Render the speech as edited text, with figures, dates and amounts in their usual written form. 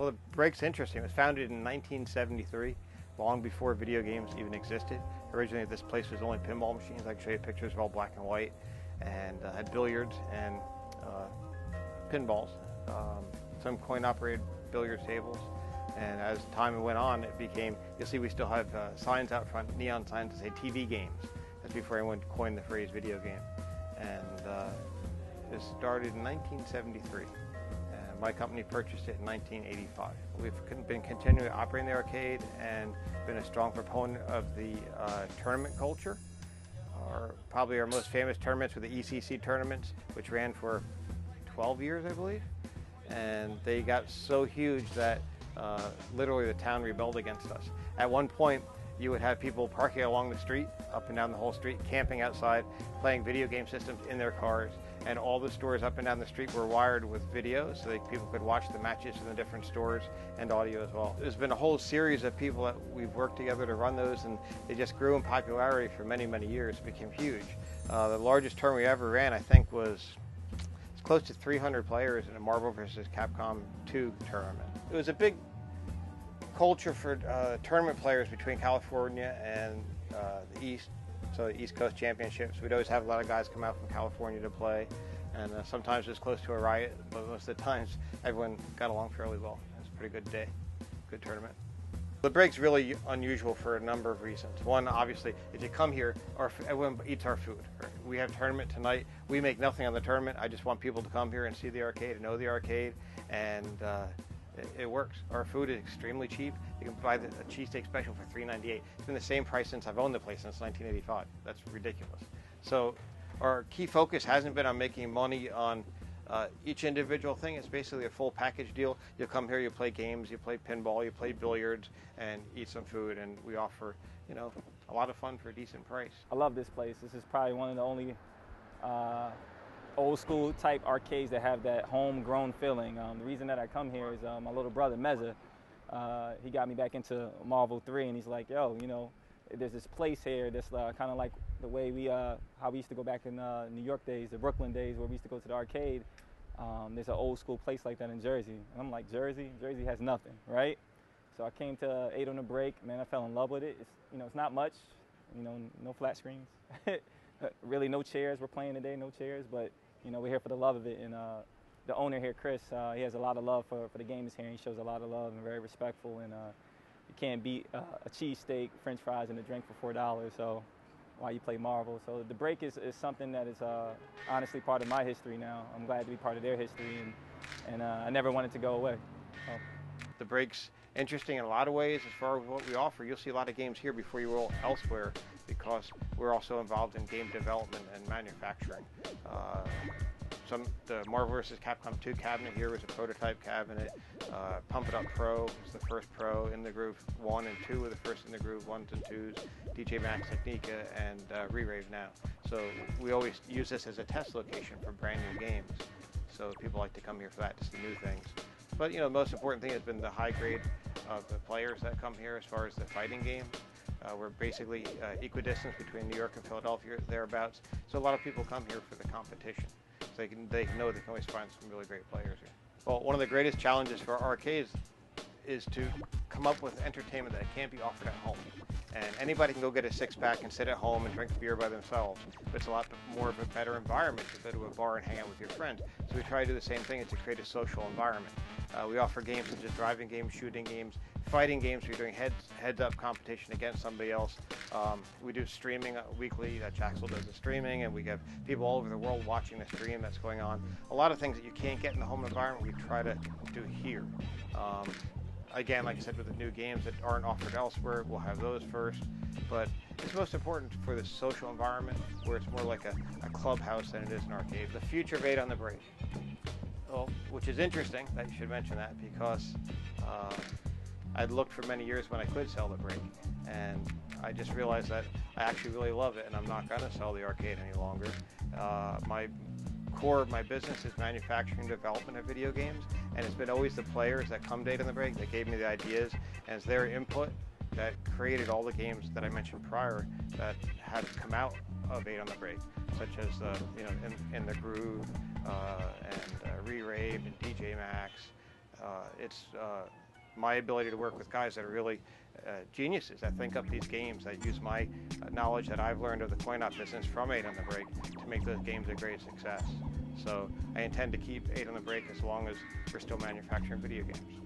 Well, the break's interesting. It was founded in 1973, long before video games even existed. Originally, this place was only pinball machines. I can show you pictures of all black and white, and had billiards and pinballs, some coin-operated billiard tables. And as time went on, it became, you'll see we still have signs out front, neon signs that say TV games. That's before anyone coined the phrase video game. And it started in 1973. And my company purchased it in 1985. We've been continuing operating the arcade and been a strong proponent of the tournament culture. Probably our most famous tournaments were the ECC tournaments, which ran for 12 years, I believe. And they got so huge that literally the town rebelled against us. At one point, you would have people parking along the street, up and down the whole street, camping outside, playing video game systems in their cars, and all the stores up and down the street were wired with video so that people could watch the matches in the different stores and audio as well. There's been a whole series of people that we've worked together to run those, and they just grew in popularity for many, many years. It became huge. The largest tournament we ever ran, I think, was close to 300 players in a Marvel vs. Capcom 2 tournament. It was a big culture for tournament players between California and the East, so the East Coast Championships. We'd always have a lot of guys come out from California to play, and sometimes it was close to a riot, but most of the times everyone got along fairly well. It was a pretty good day, good tournament. The break's really unusual for a number of reasons. One, obviously, if you come here, everyone eats our food. We have a tournament tonight. We make nothing on the tournament. I just want people to come here and see the arcade and know the arcade, and it works. Our food is extremely cheap. You can buy a cheesesteak special for $3.98. It's been the same price since I've owned the place, since 1985. That's ridiculous. So our key focus hasn't been on making money on each individual thing. It's basically a full package deal. You'll come here, you play games, you play pinball, you play billiards, and eat some food. And we offer, you know, a lot of fun for a decent price. I love this place. This is probably one of the only old school type arcades that have that homegrown feeling. The reason that I come here is my little brother Meza. He got me back into Marvel 3, and he's like, yo, you know, there's this place here that's kind of like the way how we used to go back in New York days, the Brooklyn days, where we used to go to the arcade. There's an old school place like that in Jersey. And I'm like, Jersey has nothing, right? So I came to 8 on the break. Man, I fell in love with it. It's, you know, it's not much, you know, no flat screens. Really no chairs. We're playing today, no chairs, but you know, we're here for the love of it. And the owner here, Chris, he has a lot of love for the gamers here. He shows a lot of love and very respectful. And you can't beat a cheesesteak, French fries, and a drink for $4. So while you play Marvel, so the break is something that is honestly part of my history now. I'm glad to be part of their history, and I never want it to go away. So. The break's interesting in a lot of ways as far as what we offer. You'll see a lot of games here before you will elsewhere, because we're also involved in game development and manufacturing. The Marvel vs. Capcom 2 cabinet here was a prototype cabinet. Pump It Up Pro was the first Pro in the group. 1 and 2 were the first in the group, 1s and 2s. DJ Max Technika and Rerave now. So we always use this as a test location for brand new games. So people like to come here for that, to see new things. But you know, the most important thing has been the high grade of the players that come here as far as the fighting games. We're basically equidistant between New York and Philadelphia, thereabouts. So a lot of people come here for the competition. So they know they can always find some really great players here. Well, one of the greatest challenges for arcades is to come up with entertainment that can't be offered at home. And anybody can go get a six-pack and sit at home and drink beer by themselves. But it's a lot more of a better environment to go to a bar and hang out with your friends. So we try to do the same thing, is to create a social environment. We offer games such as driving games, shooting games, fighting games. We're doing heads-up competition against somebody else. We do streaming weekly. Jaxel does the streaming, and we have people all over the world watching the stream that's going on. A lot of things that you can't get in the home environment, we try to do here. Again, like I said, with the new games that aren't offered elsewhere, we'll have those first. But it's most important for the social environment, where it's more like a clubhouse than it is an arcade. The future of 8 on the break. Well, which is interesting that you should mention that, because I'd looked for many years when I could sell the break, and I just realized that I actually really love it, and I'm not going to sell the arcade any longer. My core of my business is manufacturing and development of video games, and it's been always the players that come to 8 on the break that gave me the ideas, and it's their input that created all the games that I mentioned prior that have come out of 8 on the break, such as you know, in the Groove and Rerave and DJ Max, It's my ability to work with guys that are really geniuses that think up these games, that use my knowledge that I've learned of the coin-op business from 8 on the Break to make those games a great success. So I intend to keep 8 on the Break as long as we're still manufacturing video games.